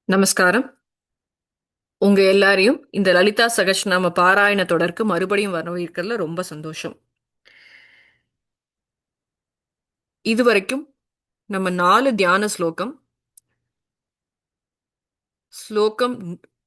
நமஸ்காரம். உங்க எல்லாரையும் இந்த லலிதா சகஸ்ரநாம பாராயண தொடருக்கு மறுபடியும் வரவேற்கிறதுல ரொம்ப சந்தோஷம். இதுவரைக்கும் நம்ம 4 தியான ஸ்லோகம்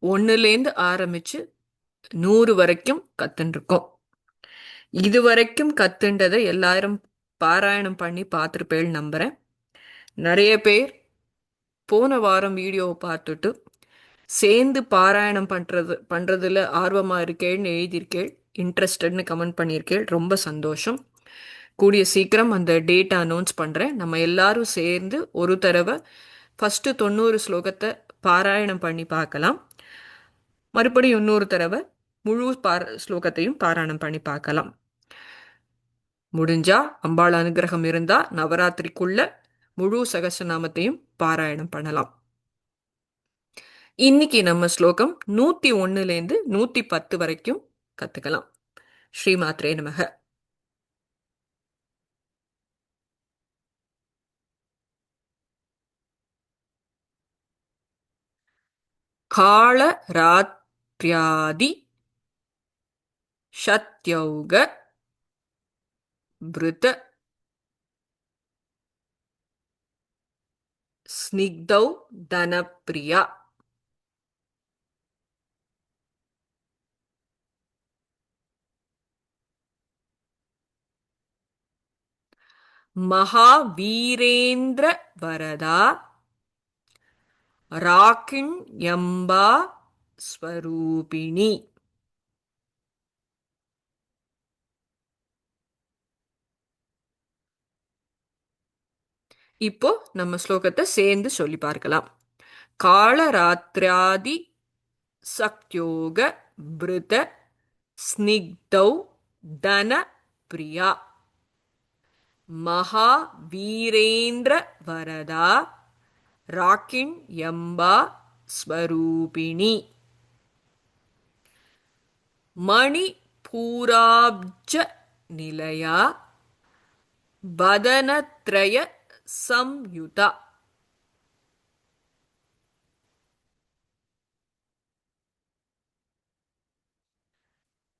1லேந்து ஆரம்பிச்சு 100 வரைக்கும் கத்துன்னு இருக்கோம். இதுவரைக்கும் கத்துண்டதை எல்லாரும் பாராயணம் பண்ணி பார்த்திருப்பேள் நம்புறேன். நிறைய பேர் போன வாரம் வீடியோவை பார்த்துட்டு சேர்ந்து பாராயணம் பண்றதுல ஆர்வமா இருக்கேள்னு எழுதியிருக்கேள். இன்ட்ரெஸ்டட்னு கமெண்ட் பண்ணியிருக்கேள். ரொம்ப சந்தோஷம். கூடிய சீக்கிரம் அந்த டேட்டை அனௌன்ஸ் பண்றேன். நம்ம எல்லாரும் சேர்ந்து ஒரு தடவை ஃபர்ஸ்ட் 90 ஸ்லோகத்தை பாராயணம் பண்ணி பார்க்கலாம். மறுபடியும் இன்னொரு தடவை முழு ஸ்லோகத்தையும் பாராயணம் பண்ணி பார்க்கலாம். முடிஞ்சா அம்பாள் அனுகிரகம் இருந்தா நவராத்திரிக்குள்ள முழு சகஸ்ரநாமத்தையும் பாராயணம் பண்ணலாம். இன்னைக்கு நம்ம ஸ்லோகம் 101லேருந்து 110 வரைக்கும் கத்துக்கலாம். ஸ்ரீமாத்ரே நமக. காளராத்ர்யாதி ஷத்யௌக விருத ஸ்னிக்தௌ தனப்பிரியா. மகாவீரேந்திர வரதா ராக்கிண்யம்பா ஸ்வரூபிணி. இப்போ நம்ம ஸ்லோகத்தை சேர்ந்து சொல்லி பார்க்கலாம். காளராத்ராதி சக்யோக விருத ஸ்னிக்தௌ தன பிரியா. மகாவீரேந்திர வரதா ராக்கிண்யம்பா ஸ்வரூபிணி. மணிபூராப்ஜ நிலையா வதனத்ரய சம்யுதா.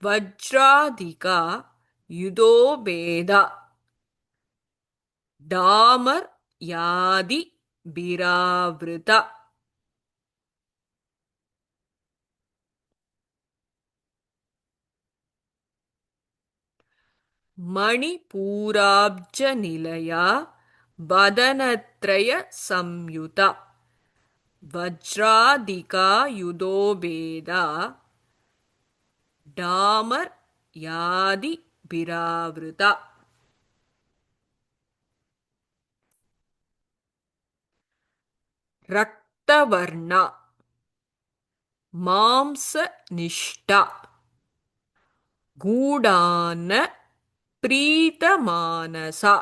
வஜ்ராதிகா யுதோபேதா டாமர் யாதி பிராவிருதா. மணிபூராப்ஜ நிலையா வதனத்ரய சம்யுதா. வஜ்ராதிகா யுதோபேதா டாமர் யாதி பிராவிருதா. ரக்தவர்ணா மாம்சநிஷ்டா கூடான பிரீதமானசா.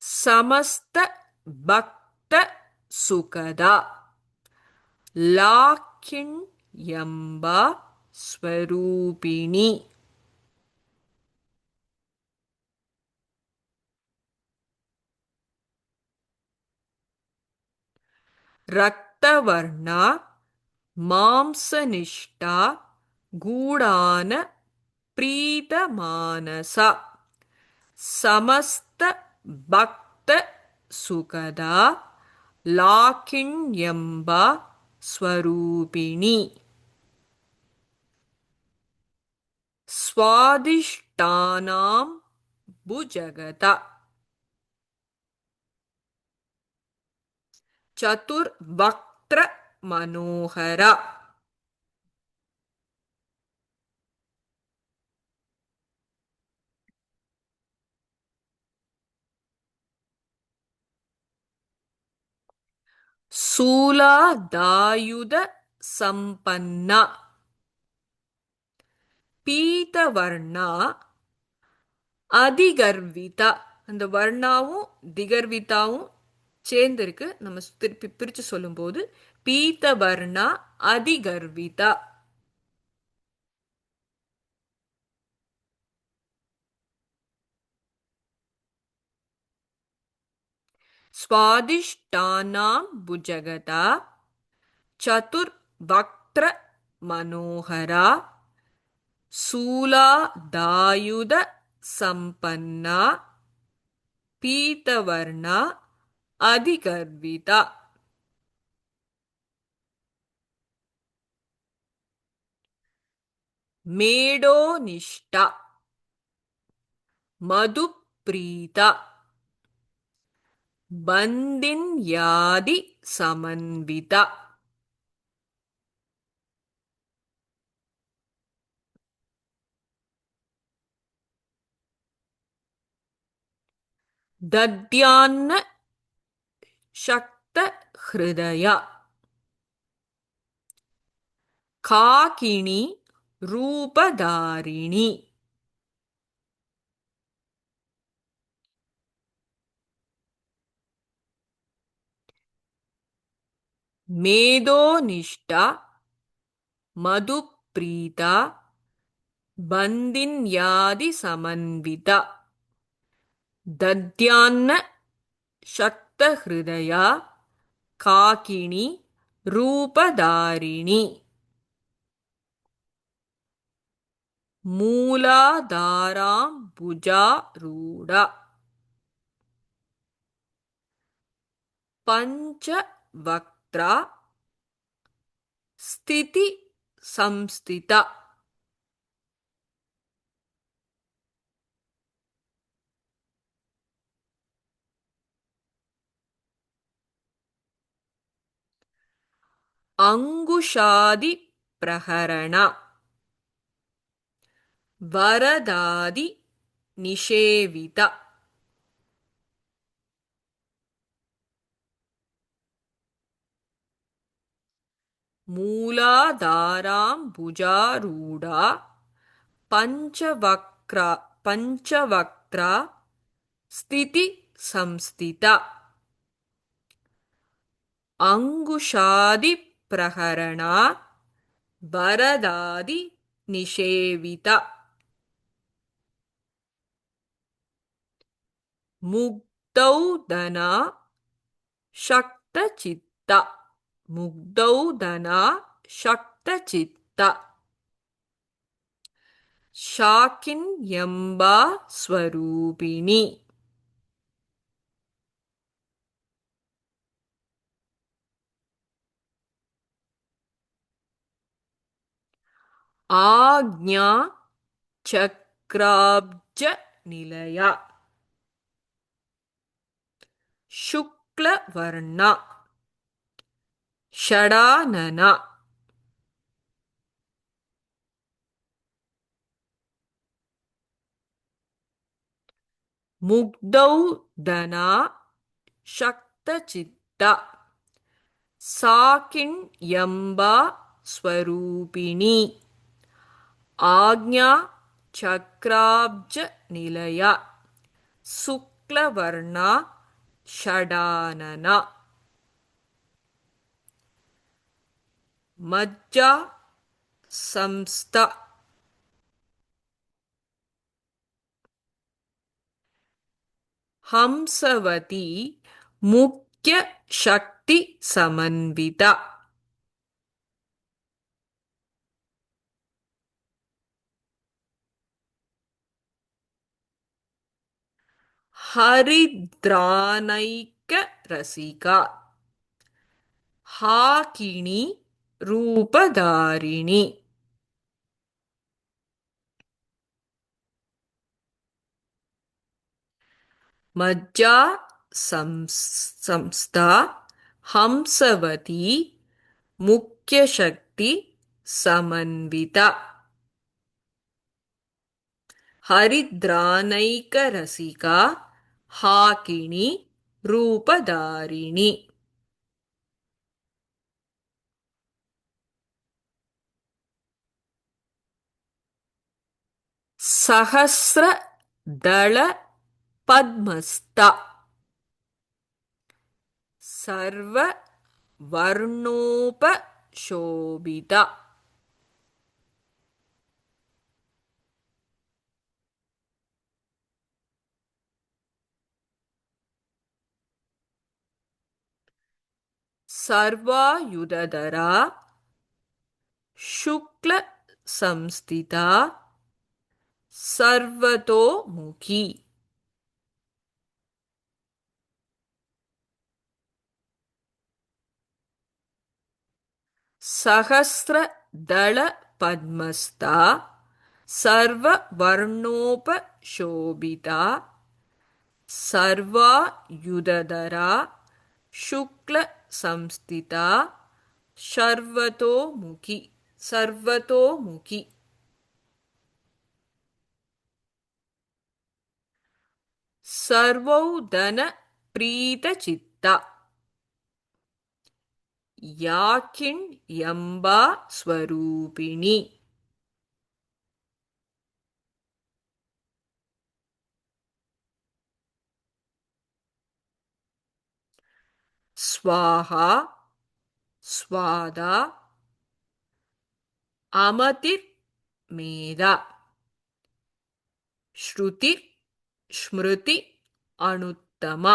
சமஸ்த பக்த சுகதா லாக்கிண்யம்பா ஸ்வரூபிணி. ரக்தவர்ணா மாம்சநிஷ்டா கூடான பிரீதமானசா. சமஸ்த பக்த சுகதா லாக்கிண்யம்பா ஸ்வரூபிணி. ஸ்வாதிஷ்டானாம் புஜகதா சதுர்வக்த்ர மனோகரா. சூலாதாயுத சம்பன்னா பீதவர்ணா அதிகர்விதா. அந்த வர்ணாவும் திகர்விதாவும் சேர்ந்திருக்கு. நம்ம திருப்பி பிரிச்சு சொல்லும்போது பீதவர்ணா அதிகர்விதா. स्वादिष्टानां भुजगता चतुर्वक्त्र मनोहरा शूलादायुध संपन्ना पीतवर्णा अधिगर्विता मेडोनिष्ठा मधुप्रीता बन्दिन्यादि समन्विता दद्यान्न शक्त हृदया काकिनी रूपधारिणी मेदोनिष्ठा मधुप्रीता बन्दिन्यादि समन्विता दद्यान्न शक्त हृदया काकिनी रूपधारिणी मूलाधारां भुजारूढा पंचवक्त्रा स्थिति संस्थिता अंगुशादि प्रहरण वरदादि निषेविता मूलाधारां भुजारूढा पंचवक्त्रा स्थिति संस्थिता अंगुशादि प्रहरणा वरदादि निषेविता मुग्धौदना शक्तचित्ता मुग्धौदना शक्तचित्ता शाकिन्यम्बा स्वरूपिणी आज्ञा चक्राब्ज निलया शुक्लवर्णा षडानना मुग्धौदना शक्तचित्ता साकिन्यम्बा स्वरूपिणी आज्ञा चक्राब्ज निलया शुक्लवर्णा षडानना मज्जा संस्था हंसवती मुख्य शक्ति समन्विता हरिद्रानैक रसिका हाकिनी रूपधारिणी मज्जा संस्था हंसवती मुख्य शक्ति समन्विता हरिद्रानैक रसिका हाकिनी रूपधारिणी सहस्र दल पद्मस्था सर्व वर्णोपशोभिता सर्वायुधधरा शुक्ल संस्थिता सर्वतोमुखी सहस्रदल पद्मस्था सर्ववर्णोपशोभिता सर्वायुधधरा शुक्ल संस्थिता सर्वतोमुखी सर्वतोमुखी सर्वौधन प्रीतचित्ता याकिन्यम्बा स्वरूपिणी स्वाहा स्वादा अमतिर्मेधा श्रुति ஸ்மிருதி அனுத்தமா.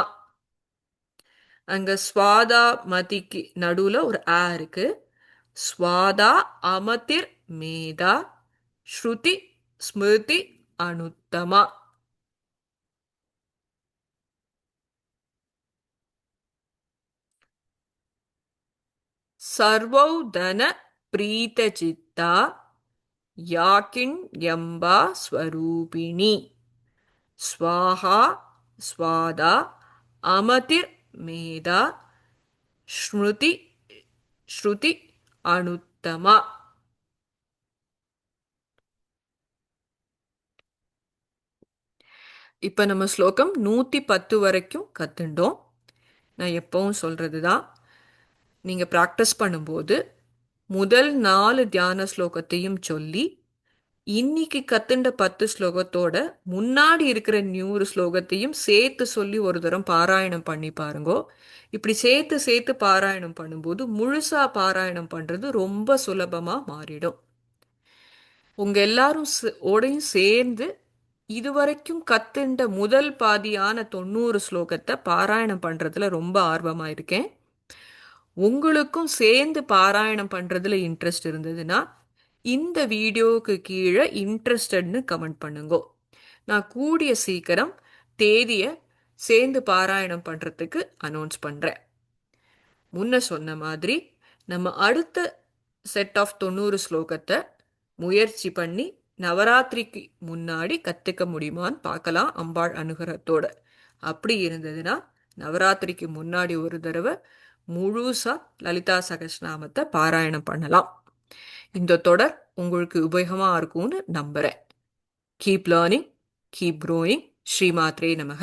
அங்க ஸ்வாதா மதிக்கு நடுவுல ஒரு ஆ இருக்கு. ஸ்வாதா அமதிர் மேதா ஸ்ருதி ஸ்மிருதி அனுத்தமா. சர்வௌதன பிரீதசித்தா யாக்கின்யம்பா ஸ்வரூபிணி ஸ்வாஹா ஸ்வாதா அமதிர் மேதா ஸ்மிருதி ஸ்ருதி அனுத்தமா. இப்ப நம்ம ஸ்லோகம் 110 வரைக்கும் கத்துண்டோம். நான் எப்பவும் சொல்றதுதான், நீங்க பிராக்டிஸ் பண்ணும்போது முதல் 4 தியான ஸ்லோகத்தையும் சொல்லி இன்னைக்கு கத்துண்ட 10 ஸ்லோகத்தோட முன்னாடி இருக்கிற 100 ஸ்லோகத்தையும் சேர்த்து சொல்லி ஒரு தரம் பாராயணம் பண்ணி பாருங்கோ. இப்படி சேர்த்து சேர்த்து பாராயணம் பண்ணும்போது முழுசா பாராயணம் பண்றது ரொம்ப சுலபமா மாறிடும். உங்க எல்லாரும் ஓடையும் சேர்ந்து இதுவரைக்கும் கத்துண்ட முதல் பாதியான 90 ஸ்லோகத்தை பாராயணம் பண்றதுல ரொம்ப ஆர்வமா இருக்கேன். உங்களுக்கும் சேர்ந்து பாராயணம் பண்றதுல இன்ட்ரெஸ்ட் இருந்ததுன்னா இந்த வீடியோவுக்கு கீழே இன்ட்ரெஸ்டட்னு கமெண்ட் பண்ணுங்கோ. நான் கூடிய சீக்கிரம் தேதிய சேர்ந்து பாராயணம் பண்றதுக்கு அனௌன்ஸ் பண்றேன். முன்ன சொன்ன மாதிரி நம்ம அடுத்த செட் ஆஃப் 90 ஸ்லோகத்தை முயற்சி பண்ணி நவராத்திரிக்கு முன்னாடி கத்துக்க முடியுமான்னு பார்க்கலாம் அம்பாள் அனுகிரகத்தோட. அப்படி இருந்ததுன்னா நவராத்திரிக்கு முன்னாடி ஒரு தடவை முழுசா லலிதா சகஸ்ரநாமத்தை பாராயணம் பண்ணலாம். இந்த தொடர் உங்களுக்கு உபயோகமா இருக்கும்னு நம்புறேன். Keep learning, keep growing. ஸ்ரீமாத்ரே நமக.